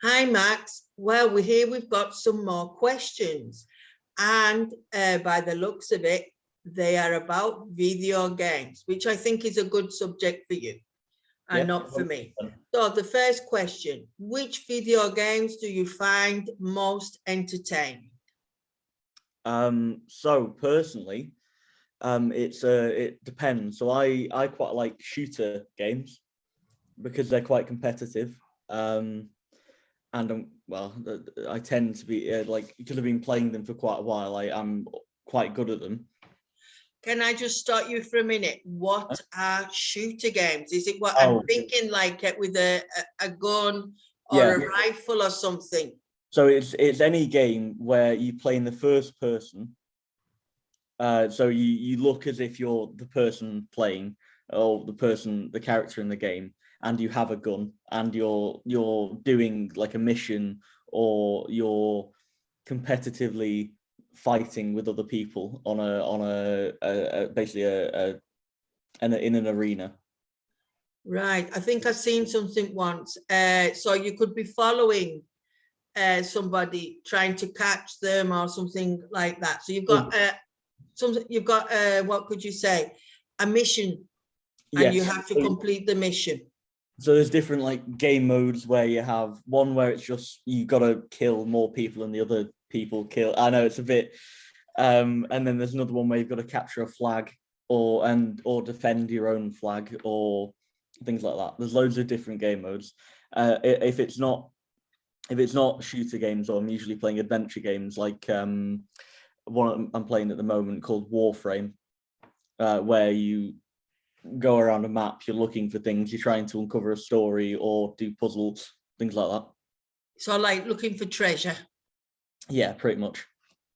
Hi, Max. Well, we've got some more questions. And by the looks of it, they are about video games, which I think is a good subject for you and Yeah. not for me. So the first question, which video games do you find most entertaining? So personally, it depends. So I quite like shooter games because they're quite competitive. And well, I tend to be like, because I've been playing them for quite a while. I'm quite good at them. Can I just start you for a minute? What are shooter games? Is it what Oh. I'm thinking, like with a gun or Yeah. a rifle or something? So it's any game where you play in the first person. So you look as if you're the person playing, or the character in the game, and you have a gun, and you're doing like a mission, or you're competitively fighting with other people on basically in an arena. Right. I think I've seen something once. So you could be following somebody trying to catch them or something like that. So you've got what could you say? A mission, and you Yes. have to complete the mission. So there's different like game modes where you have one where it's just you gotta kill more people than the other people kill. I know it's a bit, and then there's another one where you've got to capture a flag or defend your own flag or things like that. There's loads of different game modes. If it's not shooter games, I'm usually playing adventure games like one I'm playing at the moment called Warframe, where you go around a map, you're looking for things, you're trying to uncover a story or do puzzles, things like that. So like looking for treasure. Yeah, pretty much.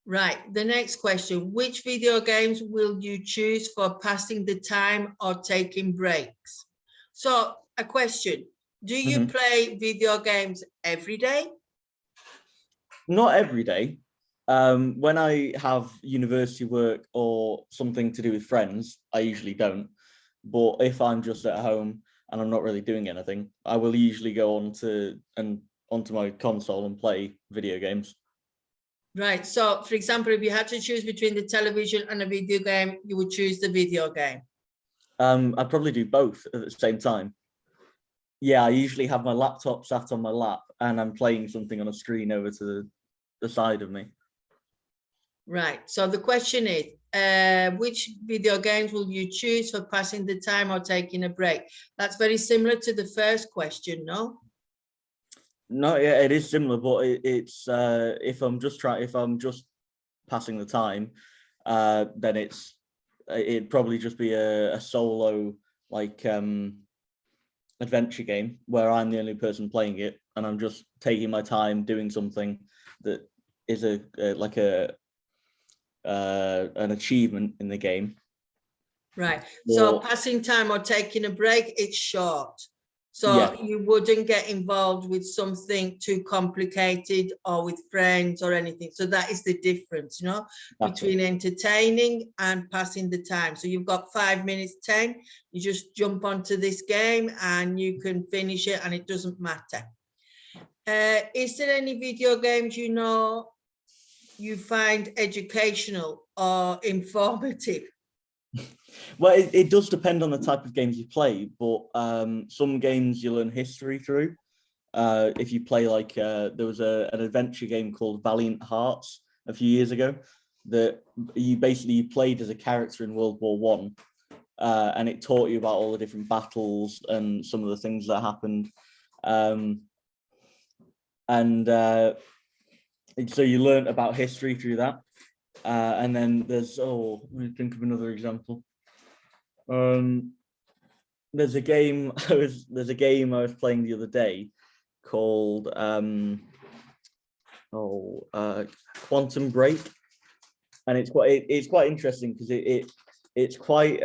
Right. The next question, which video games will you choose for passing the time or taking breaks? So a question, do you play video games every day? Not every day. When I have university work or something to do with friends, I usually don't. But if I'm just at home and I'm not really doing anything, I will usually go onto my console and play video games. Right. So, for example, if you had to choose between the television and a video game, you would choose the video game. I'd probably do both at the same time. Yeah, I usually have my laptop sat on my lap and I'm playing something on a screen over to the side of me. Right. So the question is, which video games will you choose for passing the time or taking a break? That's very similar to the first question, no? No, yeah, it is similar, but it's if I'm just passing the time, then it'd probably just be a solo like adventure game where I'm the only person playing it and I'm just taking my time doing something that is an achievement in the game. Right. So passing time or taking a break, it's short. So yeah, you wouldn't get involved with something too complicated or with friends or anything. So that is the difference, between entertaining and passing the time. So you've got 5 minutes, 10, you just jump onto this game and you can finish it and it doesn't matter. Is there any video games you find educational or informative? Well, it does depend on the type of games you play, but some games you learn history through. If you play like there was an adventure game called Valiant Hearts a few years ago that you played as a character in World War One, and it taught you about all the different battles and some of the things that happened, and so you learned about history through that. And then there's let me think of another example. There's a game I was playing the other day called Quantum Break, and it's quite interesting because it's quite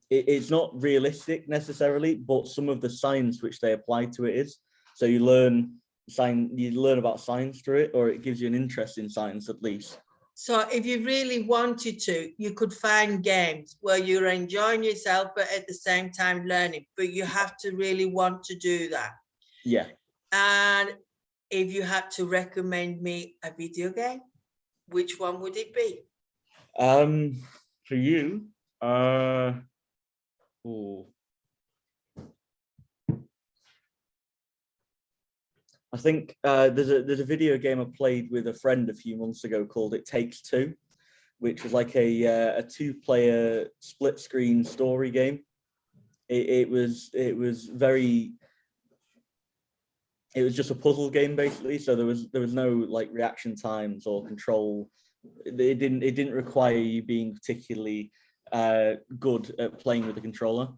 it's not realistic necessarily, but some of the science which they apply to it is. So you learn about science through it, or it gives you an interest in science at least. So if you really wanted to, you could find games where you're enjoying yourself, but at the same time learning, but you have to really want to do that. Yeah. And if you had to recommend me a video game, which one would it be? For you, I think there's a video game I played with a friend a few months ago called It Takes Two, which was like a two-player split-screen story game. It was just a puzzle game basically. So there was no like reaction times or control. It didn't require you being particularly good at playing with the controller.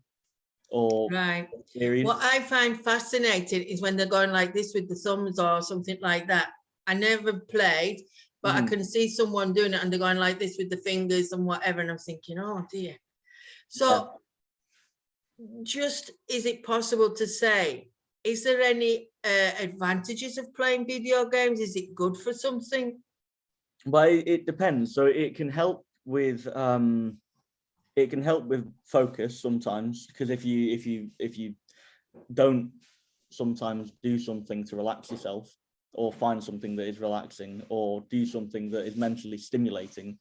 Or right. experience. What I find fascinating is when they're going like this with the thumbs or something like that. I never played, but I can see someone doing it and they're going like this with the fingers and whatever. And I'm thinking, oh dear. So just, is it possible to say, is there any advantages of playing video games? Is it good for something? Well, it depends. So it can help with focus sometimes, because if you don't sometimes do something to relax yourself, or find something that is relaxing, or do something that is mentally stimulating,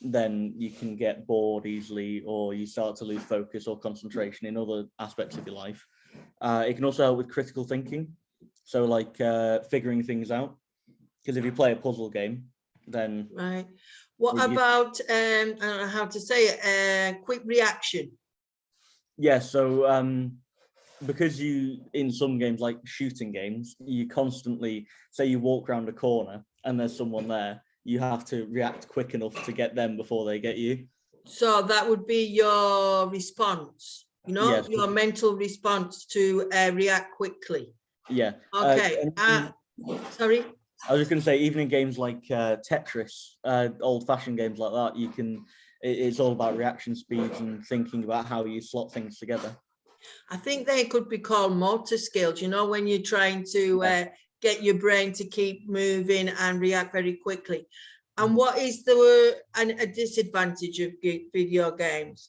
then you can get bored easily, or you start to lose focus or concentration in other aspects of your life. It can also help with critical thinking, so like figuring things out, because if you play a puzzle game, then right. What about I don't know how to say it, quick reaction? Yeah, so because you, in some games like shooting games, you constantly, say you walk around a corner and there's someone there, you have to react quick enough to get them before they get you. So that would be your response, you know, Yes. your mental response to react quickly. Yeah. Okay. Sorry. I was just going to say, even in games like Tetris, old-fashioned games like that, it's all about reaction speeds and thinking about how you slot things together. I think they could be called motor skills, you know, when you're trying to get your brain to keep moving and react very quickly. And what is a disadvantage of video games?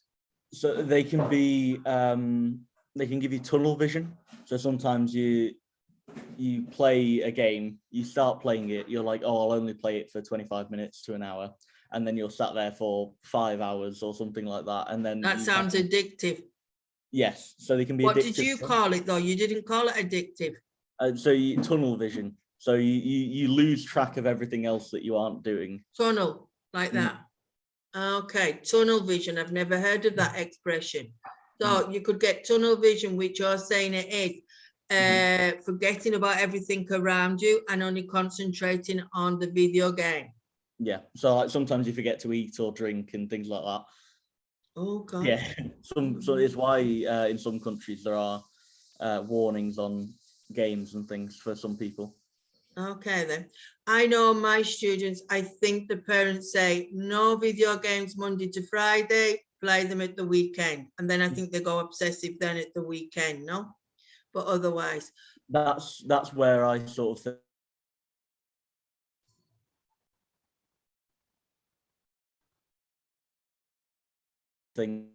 So they can be, they can give you tunnel vision. So sometimes you play a game, you start playing it, you're like, oh, I'll only play it for 25 minutes to an hour. And then you're sat there for 5 hours or something like that. And then that sounds addictive. Yes, so they can be what addictive. Did you call it though? You didn't call it addictive. So you tunnel vision. So you lose track of everything else that you aren't doing. Tunnel, like that. Okay, tunnel vision. I've never heard of that expression. So you could get tunnel vision, which you're saying it is forgetting about everything around you and only concentrating on the video game. Yeah, so like sometimes you forget to eat or drink and things like that. Oh God. Yeah, so it's why in some countries there are warnings on games and things for some people. Okay then. I know my students, I think the parents say no video games Monday to Friday, play them at the weekend. And then I think they go obsessive then at the weekend, no? But otherwise. That's where I sort of think